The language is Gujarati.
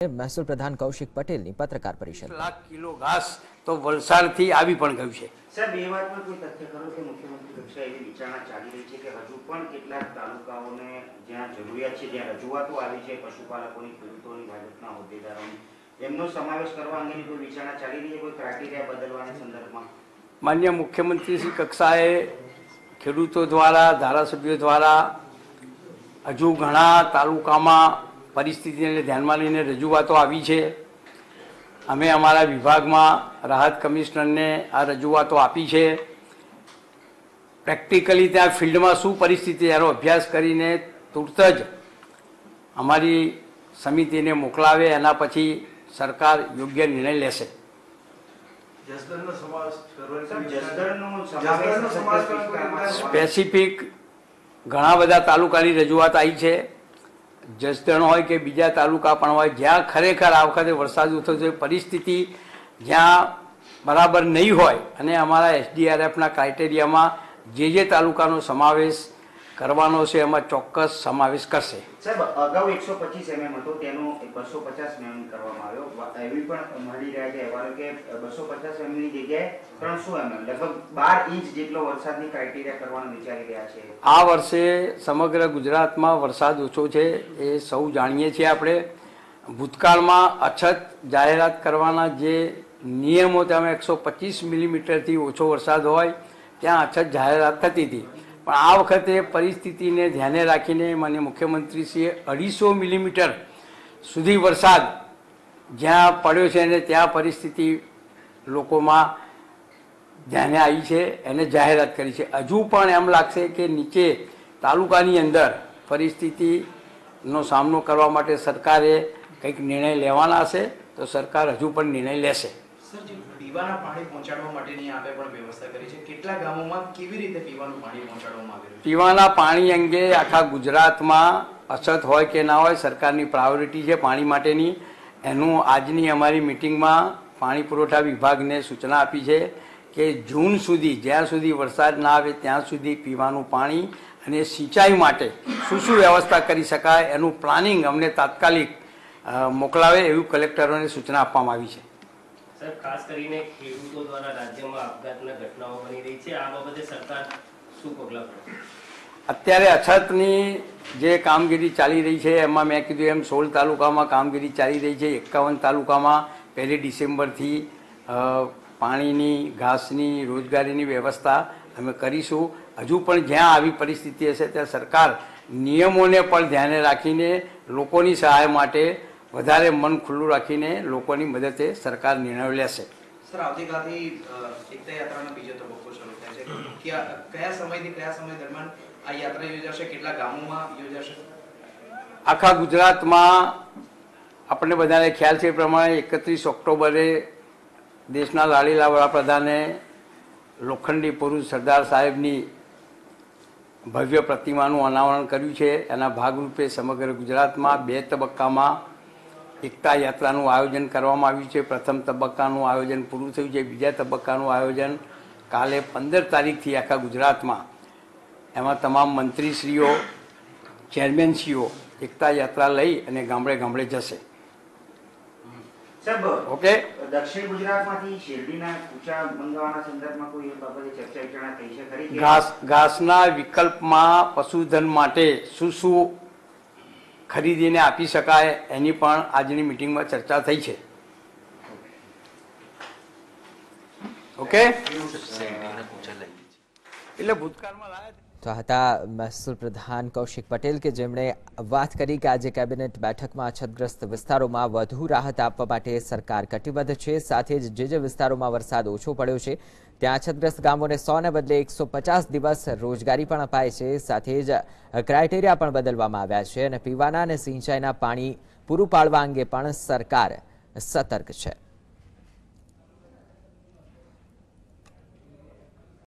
महसूल प्रधान कौशिक पटेल ની પત્રકાર પરિષદ। લાખ કિલો ઘાસ તો વલસાડથી આવી પણ ગયું છે। સાહેબ, એ વાતમાં કોઈ તથ્ય ખરો કે મુખ્યમંત્રી કક્ષાએ એવી વિચારણા ચાલી રહી છે કે હજુ પણ કેટલાક તાલુકાઓને જ્યાં જરૂરિયાત છે, જ્યાં રજૂઆતો આવી છે પશુપાલકોની, ખેડૂતોની, ભાજપના હોદ્દેદારોની, એમનો સમાવેશ કરવા અંગેની કોઈ વિચારણા ચાલી રહી છે, કોઈ ક્રાઇટેરિયા બદલવાના સંદર્ભમાં? માન્ય મુખ્યમંત્રી શ્રી કક્ષાએ ખેડૂતો દ્વારા, ધારાસભ્યો દ્વારા હજુ ઘણા તાલુકામાં પરિસ્થિતિને ધ્યાનમાં લઈને રજૂઆતો આવી છે। અમે અમારા વિભાગમાં રાહત કમિશનરને આ રજૂઆતો આપી છે। પ્રેક્ટિકલી ત્યાં ફિલ્ડમાં શું પરિસ્થિતિ એનો અભ્યાસ કરીને તુરત જ અમારી સમિતિને મોકલાવે, એના પછી સરકાર યોગ્ય નિર્ણય લેશે। સ્પેસિફિક ઘણા બધા તાલુકાની રજૂઆત આવી છે। જસદણ હોય કે બીજા તાલુકા પણ હોય, જ્યાં ખરેખર આ વખતે વરસાદ ઓછો છે, પરિસ્થિતિ જ્યાં બરાબર નહીં હોય અને અમારા એસડીઆરએફના ક્રાઇટેરિયામાં જે તાલુકાનો સમાવેશ કરવાનો છે એમાં ચોક્કસ સમાવેશ કરશે। સાહેબ, અગાઉ 125 mm હતો, તેનો 250 mm કરવામાં આવ્યો। એવી પણ મળી રહ્યા છે અહેવાલો કે 250 mm ની જગ્યાએ 300 mm, લગભગ 12 ઇંચ જેટલો વરસાદની ક્રાઇટેરિયા કરવાનું વિચારી રહ્યા છે। આ વર્ષે સમગ્ર ગુજરાતમાં વરસાદ ઓછો છે, એ સૌ જાણીએ છીએ આપણે। ભૂતકાળમાં અછત જાહેરાત કરવાના જે નિયમો તેમાં 125 મિલીમીટરથી ઓછો વરસાદ હોય ત્યાં અછત જાહેરાત થતી હતી, પણ આ વખતે પરિસ્થિતિને ધ્યાને રાખીને માનનીય મુખ્યમંત્રીશ્રીએ 250 મિલીમીટર સુધી વરસાદ જ્યાં પડ્યો છે અને ત્યાં પરિસ્થિતિ લોકોમાં ધ્યાને આવી છે, એને જાહેરાત કરી છે। હજુ પણ એમ લાગશે કે નીચે તાલુકાની અંદર પરિસ્થિતિનો સામનો કરવા માટે સરકારે કંઈક નિર્ણય લેવાના હશે, તો સરકાર હજુ પણ નિર્ણય લેશે। પીવાના પાણી પહોંચાડવા માટેની આપણે પણ વ્યવસ્થા કરી છે। કેટલા ગામોમાં કેવી રીતે પીવાનું પાણી પહોંચાડવામાં આવી રહ્યું છે? પીવાના પાણી અંગે આખા ગુજરાતમાં અછત હોય કે ના હોય, સરકારની પ્રાયોરિટી છે પાણી માટેની। એનું આજની અમારી મિટિંગમાં પાણી પુરવઠા વિભાગને સૂચના આપી છે કે જૂન સુધી, જ્યાં સુધી વરસાદ ના આવે ત્યાં સુધી પીવાનું પાણી અને સિંચાઈ માટે શું શું વ્યવસ્થા કરી શકાય એનું પ્લાનિંગ અમને તાત્કાલિક મોકલાવે એવી કલેક્ટરોને સૂચના આપવામાં આવી છે। સાહેબ, ખાસ કરીને ખેડૂતો દ્વારા રાજ્યમાં આપઘાતના ઘટનાઓ બની રહી છે, આ બાબતે સરકાર શું પગલાં ભરશે? અત્યારે અછતની જે કામગીરી ચાલી રહી છે એમાં મેં કીધું એમ 16 તાલુકામાં કામગીરી ચાલી રહી છે। 51 તાલુકામાં 1 ડિસેમ્બરથી પાણીની, ઘાસની, રોજગારીની વ્યવસ્થા અમે કરીશું। હજુ પણ જ્યાં આવી પરિસ્થિતિ હશે ત્યાં સરકાર નિયમોને પણ ધ્યાને રાખીને લોકોની સહાય માટે વધારે મન ખુલ્લું રાખીને લોકોની મદદે સરકાર નિર્ણયો લેશે। સર, આવતીકાલથી એકતા યાત્રાનો બીજો તબક્કો શરૂ થાય છે, કયા સમયથી કયા સમય દરમિયાન આ યાત્રા યોજાશે, કેટલા ગામોમાં યોજાશે? આખા ગુજરાતમાં આપણને બધાને ખ્યાલ છે એ પ્રમાણે 31 ઓક્ટોબરે દેશના લાડીલા વડાપ્રધાને લોખંડી પુરુષ સરદાર સાહેબની ભવ્ય પ્રતિમાનું અનાવરણ કર્યું છે। એના ભાગરૂપે સમગ્ર ગુજરાતમાં 2 તબક્કામાં એકતા યાત્રાનું આયોજન કરવામાં આવ્યું છે। પ્રથમ તબક્કાનું આયોજન પૂરું થયું છે, બીજા તબક્કાનું આયોજન કાલે 15 તારીખથી આખા ગુજરાતમાં, એમાં તમામ મંત્રીશ્રીઓ, ચેરમેનશ્રીઓ એકતા યાત્રા લઈ અને ગામડે ગામડે જશે। સાહેબ, ઓકે, દક્ષિણ ગુજરાતમાંથી શેરડીના કૂચા મંગાવવાના સંદર્ભમાં કોઈ એ બાબતે ચર્ચા વિચારણા થઈ છે ખરી? ઘાસના વિકલ્પમાં પશુધન માટે શું શું ખરીદીને આપી શકાય એની પણ આજની મિટિંગમાં ચર્ચા થઈ છે। ઓકે, એટલે ભૂતકાળમાં તો હતા મહેસૂલ પ્રધાન કૌશિક પટેલ કે જેમણે વાત કરી કે આજે કેબિનેટ બેઠકમાં અછતગ્રસ્ત વિસ્તારોમાં વધુ રાહત આપવા માટે સરકાર કટિબદ્ધ છે। સાથે જ જે વિસ્તારોમાં વરસાદ ઓછો પડ્યો છે ત્યાં અછતગ્રસ્ત ગામોને 100 ને બદલે 150 દિવસ રોજગારી પણ અપાય છે। સાથે જ ક્રાઇટેરિયા પણ બદલવામાં આવ્યા છે અને પીવાના અને સિંચાઈના પાણી પૂરું પાડવા અંગે પણ સરકાર સતર્ક છે।